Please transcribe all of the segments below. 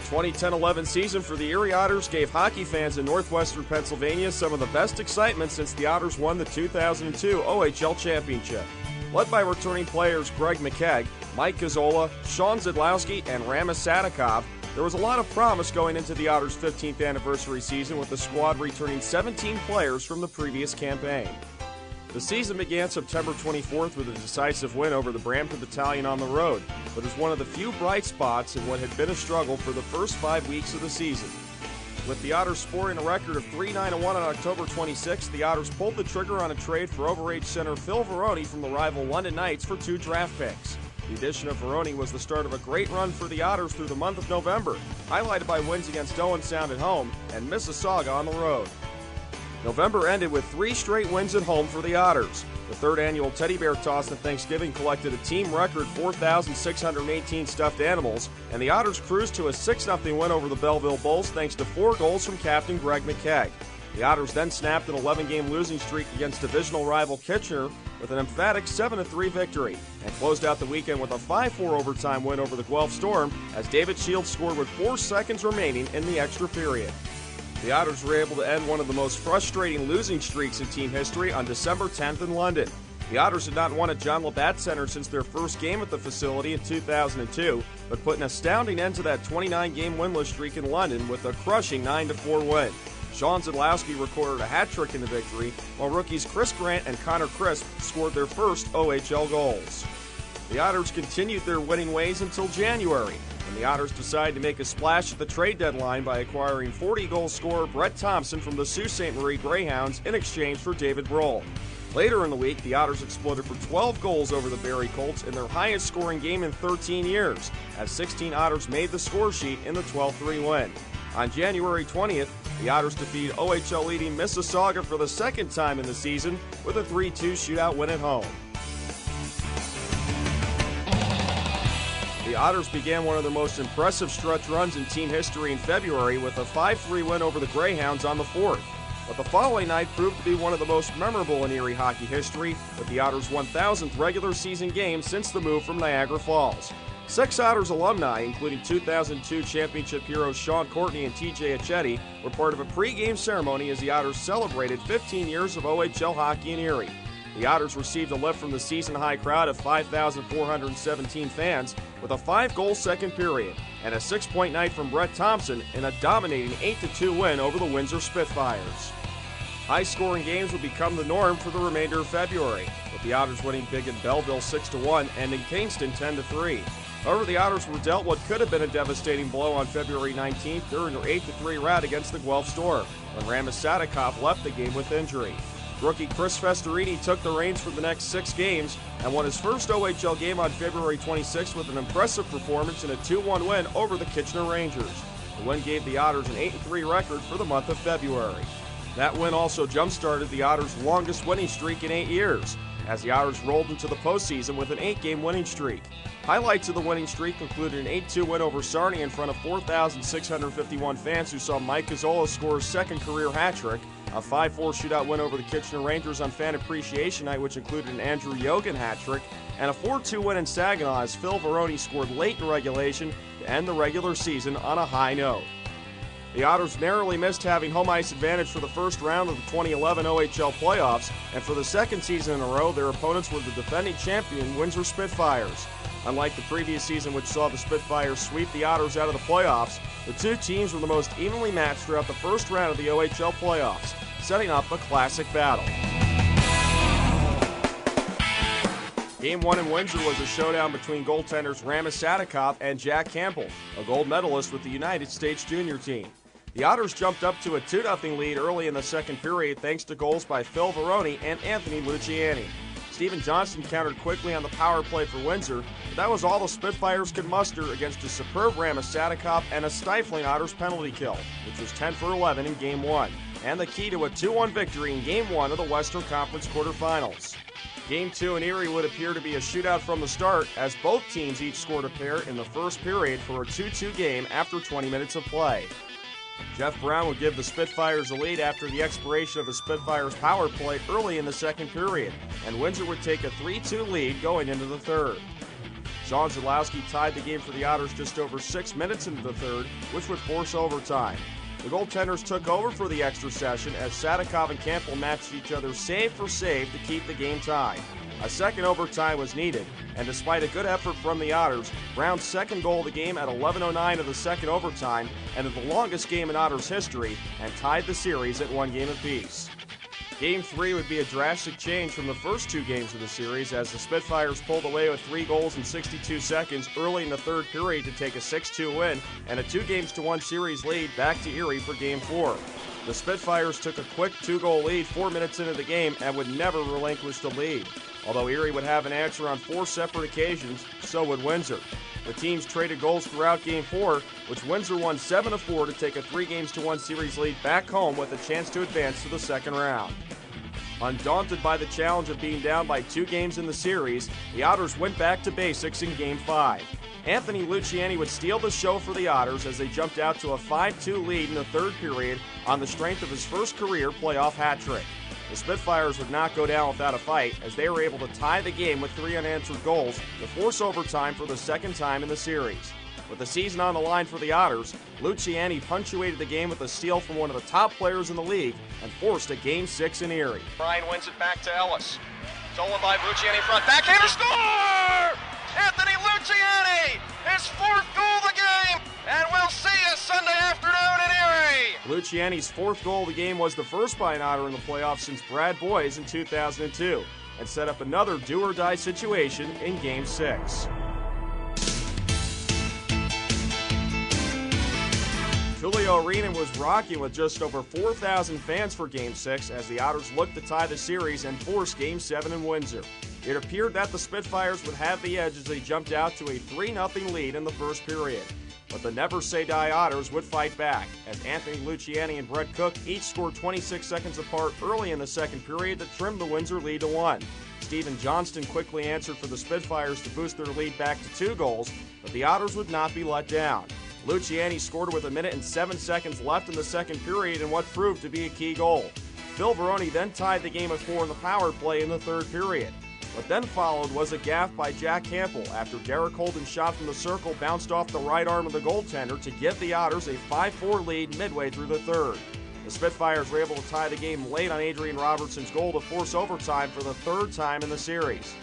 2010-11 season for the Erie Otters gave hockey fans in northwestern Pennsylvania some of the best excitement since the Otters won the 2002 OHL Championship. Led by returning players Greg McKegg, Mike Gazzola, Sean Zidlowski, and Ramis Sadikov, there was a lot of promise going into the Otters' 15th anniversary season, with the squad returning 17 players from the previous campaign. The season began September 24th with a decisive win over the Brampton Battalion on the road, but is one of the few bright spots in what had been a struggle for the first 5 weeks of the season. With the Otters scoring a record of 3-9-1 on October 26th, the Otters pulled the trigger on a trade for overage center Phil Varone from the rival London Knights for 2 draft picks. The addition of Varone was the start of a great run for the Otters through the month of November, highlighted by wins against Owen Sound at home and Mississauga on the road. November ended with 3 straight wins at home for the Otters. The third annual Teddy Bear Toss at Thanksgiving collected a team record 4,618 stuffed animals, and the Otters cruised to a 6-0 win over the Belleville Bulls thanks to 4 goals from captain Greg McKegg. The Otters then snapped an 11-game losing streak against divisional rival Kitchener with an emphatic 7-3 victory, and closed out the weekend with a 5-4 overtime win over the Guelph Storm as David Shields scored with 4 seconds remaining in the extra period. The Otters were able to end one of the most frustrating losing streaks in team history on December 10th in London. The Otters had not won at John Labatt Center since their first game at the facility in 2002, but put an astounding end to that 29-game winless streak in London with a crushing 9-4 win. Sean Zidlowski recorded a hat trick in the victory, while rookies Chris Grant and Connor Crisp scored their first OHL goals. The Otters continued their winning ways until January, when the Otters decided to make a splash at the trade deadline by acquiring 40-goal scorer Brett Thompson from the Sault Ste. Marie Greyhounds in exchange for David Brohl. Later in the week, the Otters exploded for 12 goals over the Barrie Colts in their highest-scoring game in 13 years, as 16 Otters made the score sheet in the 12-3 win. On January 20th, the Otters defeated OHL-leading Mississauga for the second time in the season with a 3-2 shootout win at home. The Otters began one of their most impressive stretch runs in team history in February with a 5-3 win over the Greyhounds on the 4th. But the following night proved to be one of the most memorable in Erie hockey history, with the Otters' 1,000th regular season game since the move from Niagara Falls. 6 Otters alumni, including 2002 championship heroes Sean Courtney and TJ Achetti, were part of a pre-game ceremony as the Otters celebrated 15 years of OHL hockey in Erie. The Otters received a lift from the season-high crowd of 5,417 fans with a 5-goal second period and a 6-point night from Brett Thompson in a dominating 8-2 win over the Windsor Spitfires. High-scoring games would become the norm for the remainder of February, with the Otters winning big in Belleville 6-1 and in Kingston 10-3. However, the Otters were dealt what could have been a devastating blow on February 19th during their 8-3 rout against the Guelph Storm, when Ramis Sadikov left the game with injury. Rookie Chris Festorini took the reins for the next 6 games and won his first OHL game on February 26th with an impressive performance in a 2-1 win over the Kitchener Rangers. The win gave the Otters an 8-3 record for the month of February. That win also jump-started the Otters' longest winning streak in 8 years, as the Otters rolled into the postseason with an 8-game winning streak. Highlights of the winning streak included an 8-2 win over Sarnia in front of 4,651 fans who saw Mike Gazzola score his second career hat trick, a 5-4 shootout win over the Kitchener Rangers on Fan Appreciation Night, which included an Andrew Yogan hat trick, and a 4-2 win in Saginaw as Phil Varone scored late in regulation to end the regular season on a high note. The Otters narrowly missed having home ice advantage for the first round of the 2011 OHL playoffs, and for the second season in a row, their opponents were the defending champion Windsor Spitfires. Unlike the previous season, which saw the Spitfires sweep the Otters out of the playoffs, the two teams were the most evenly matched throughout the first round of the OHL playoffs, setting up a classic battle. Game 1 in Windsor was a showdown between goaltenders Ramis Sadikov and Jack Campbell, a gold medalist with the United States junior team. The Otters jumped up to a 2-0 lead early in the second period thanks to goals by Phil Varone and Anthony Luciani. Stephen Johnston countered quickly on the power play for Windsor, but that was all the Spitfires could muster against a superb Ramis Sadikov and a stifling Otters penalty kill, which was 10 for 11 in Game 1, and the key to a 2-1 victory in Game 1 of the Western Conference quarterfinals. Game 2 in Erie would appear to be a shootout from the start, as both teams each scored a pair in the first period for a 2-2 game after 20 minutes of play. Jeff Brown would give the Spitfires a lead after the expiration of the Spitfires' power play early in the second period, and Windsor would take a 3-2 lead going into the third. Sean Zadlowski tied the game for the Otters just over 6 minutes into the third, which would force overtime. The goaltenders took over for the extra session as Sadikov and Campbell matched each other save for save to keep the game tied. A second overtime was needed, and despite a good effort from the Otters, Brown's second goal of the game at 11:09 of the second overtime ended the longest game in Otters history and tied the series at 1 game apiece. Game 3 would be a drastic change from the first 2 games of the series as the Spitfires pulled away with 3 goals in 62 seconds early in the third period to take a 6-2 win and a 2-1 series lead back to Erie for Game 4. The Spitfires took a quick 2-goal lead 4 minutes into the game and would never relinquish the lead. Although Erie would have an answer on 4 separate occasions, so would Windsor. The teams traded goals throughout Game 4, which Windsor won 7-4 to take a 3-1 series lead back home with a chance to advance to the second round. Undaunted by the challenge of being down by 2 games in the series, the Otters went back to basics in Game 5. Anthony Luciani would steal the show for the Otters as they jumped out to a 5-2 lead in the third period on the strength of his first career playoff hat trick. The Spitfires would not go down without a fight as they were able to tie the game with 3 unanswered goals to force overtime for the second time in the series. With the season on the line for the Otters, Luciani punctuated the game with a steal from one of the top players in the league and forced a Game 6 in Erie. Bryan wins it back to Ellis. Stolen by Luciani front. Backhander score! Anthony Luciani! His 4th goal of the game! And we'll see you Sunday afternoon in Erie! Luciani's 4th goal of the game was the first by an Otter in the playoffs since Brad Boyes in 2002 and set up another do-or-die situation in Game 6. Tulio Arena was rocking with just over 4,000 fans for Game 6 as the Otters looked to tie the series and force Game 7 in Windsor. It appeared that the Spitfires would have the edge as they jumped out to a 3-0 lead in the first period. But the never-say-die Otters would fight back as Anthony Luciani and Brett Cook each scored 26 seconds apart early in the second period to trim the Windsor lead to 1. Stephen Johnston quickly answered for the Spitfires to boost their lead back to 2 goals, but the Otters would not be let down. Luciani scored with 1 minute and 7 seconds left in the second period in what proved to be a key goal. Phil Baroni then tied the game at 4 in the power play in the third period. What then followed was a gaffe by Jack Campbell after Derek Holden's shot from the circle bounced off the right arm of the goaltender to give the Otters a 5-4 lead midway through the third. The Spitfires were able to tie the game late on Adrian Robertson's goal to force overtime for the 3rd time in the series.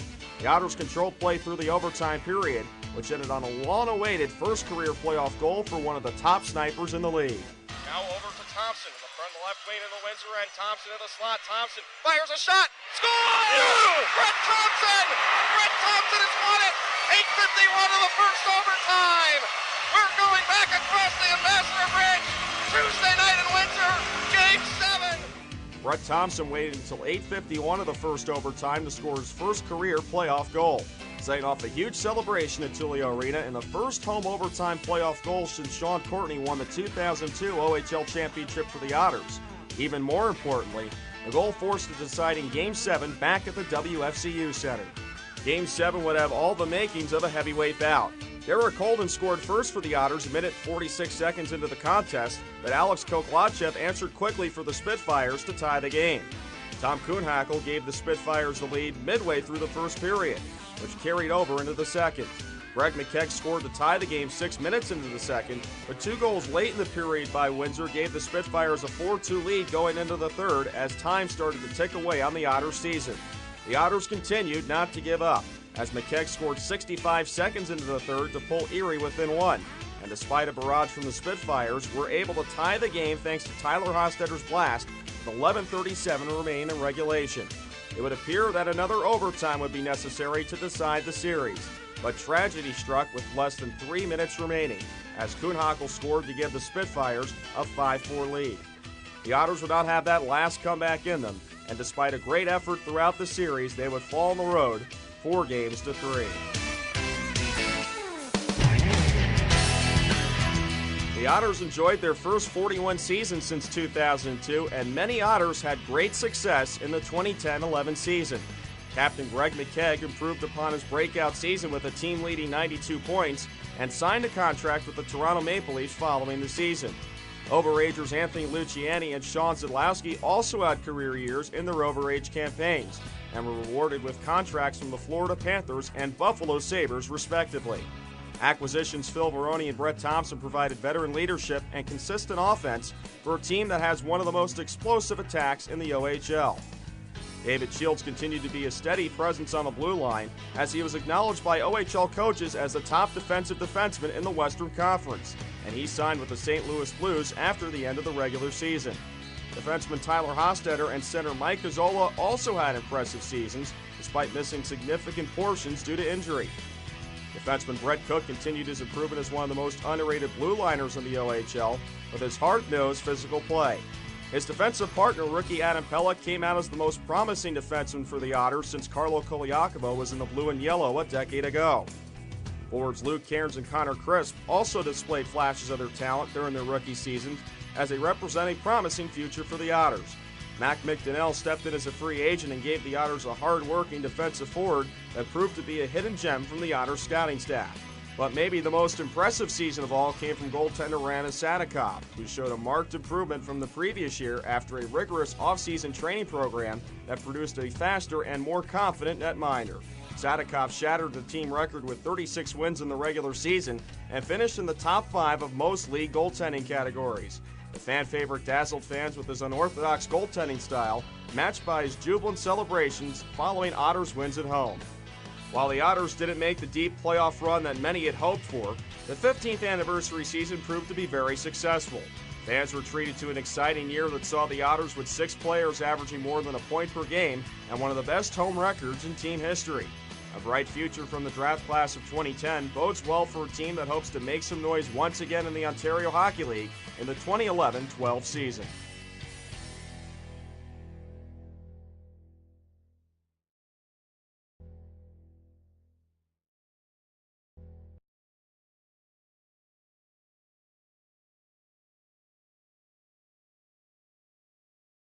The Otters controlled play through the overtime period, which ended on a long-awaited first career playoff goal for one of the top snipers in the league. Now over to Thompson in the front left wing of the Windsor end. Thompson in the slot. Thompson fires a shot. Score! Brett Thompson! Brett Thompson has won it! 8:51 of the first overtime! We're going back across the Ambassador Bridge. Tuesday night in Windsor, Game 7. Brett Thompson waited until 8:51 of the first overtime to score his first career playoff goal, setting off a huge celebration at Tulio Arena and the first home overtime playoff goal since Sean Courtney won the 2002 OHL championship for the Otters. Even more importantly, the goal forced a deciding Game 7 back at the WFCU Center. Game 7 would have all the makings of a heavyweight bout. Derek Holden scored first for the Otters a minute 46 seconds into the contest, but Alex Koklachev answered quickly for the Spitfires to tie the game. Tom Kuhnhackl gave the Spitfires the lead midway through the first period, which carried over into the second. Greg McKegg scored to tie the game 6 minutes into the second, but 2 goals late in the period by Windsor gave the Spitfires a 4-2 lead going into the third as time started to tick away on the Otters season. The Otters continued not to give up, as McKegg scored 65 seconds into the third to pull Erie within 1. And despite a barrage from the Spitfires, were able to tie the game thanks to Tyler Hostetter's blast with 11:37 remaining in regulation. It would appear that another overtime would be necessary to decide the series, but tragedy struck with less than 3 minutes remaining, as Kuhnhackl scored to give the Spitfires a 5-4 lead. The Otters would not have that last comeback in them, and despite a great effort throughout the series, they would fall on the road 4-3. The Otters enjoyed their first 41 season since 2002, and many Otters had great success in the 2010-11 season. Captain Greg McKegg improved upon his breakout season with a team-leading 92 points and signed a contract with the Toronto Maple Leafs following the season. Overagers Anthony Luciani and Sean Zadlowski also had career years in their overage campaigns, and were rewarded with contracts from the Florida Panthers and Buffalo Sabres, respectively. Acquisitions Phil Baroni and Brett Thompson provided veteran leadership and consistent offense for a team that has one of the most explosive attacks in the OHL. David Shields continued to be a steady presence on the blue line as he was acknowledged by OHL coaches as the top defensive defenseman in the Western Conference, and he signed with the St. Louis Blues after the end of the regular season. Defenseman Tyler Hostetter and center Mike Gazzola also had impressive seasons, despite missing significant portions due to injury. Defenseman Brett Cook continued his improvement as one of the most underrated blue liners in the OHL with his hard-nosed physical play. His defensive partner, rookie Adam Pelech, came out as the most promising defenseman for the Otters since Carlo Koliakovo was in the blue and yellow a decade ago. Forwards Luke Cairns and Connor Crisp also displayed flashes of their talent during their rookie seasons as they represent a promising future for the Otters. Mac McDonnell stepped in as a free agent and gave the Otters a hard-working defensive forward that proved to be a hidden gem from the Otters scouting staff. But maybe the most impressive season of all came from goaltender Ranis Sadikov, who showed a marked improvement from the previous year after a rigorous offseason training program that produced a faster and more confident netminder. Sadikov shattered the team record with 36 wins in the regular season and finished in the top 5 of most league goaltending categories. The fan favorite dazzled fans with his unorthodox goaltending style, matched by his jubilant celebrations following Otters wins at home. While the Otters didn't make the deep playoff run that many had hoped for, the 15th anniversary season proved to be very successful. Fans were treated to an exciting year that saw the Otters with 6 players averaging more than a point per game and one of the best home records in team history. A bright future from the draft class of 2010 bodes well for a team that hopes to make some noise once again in the Ontario Hockey League in the 2011-12 season.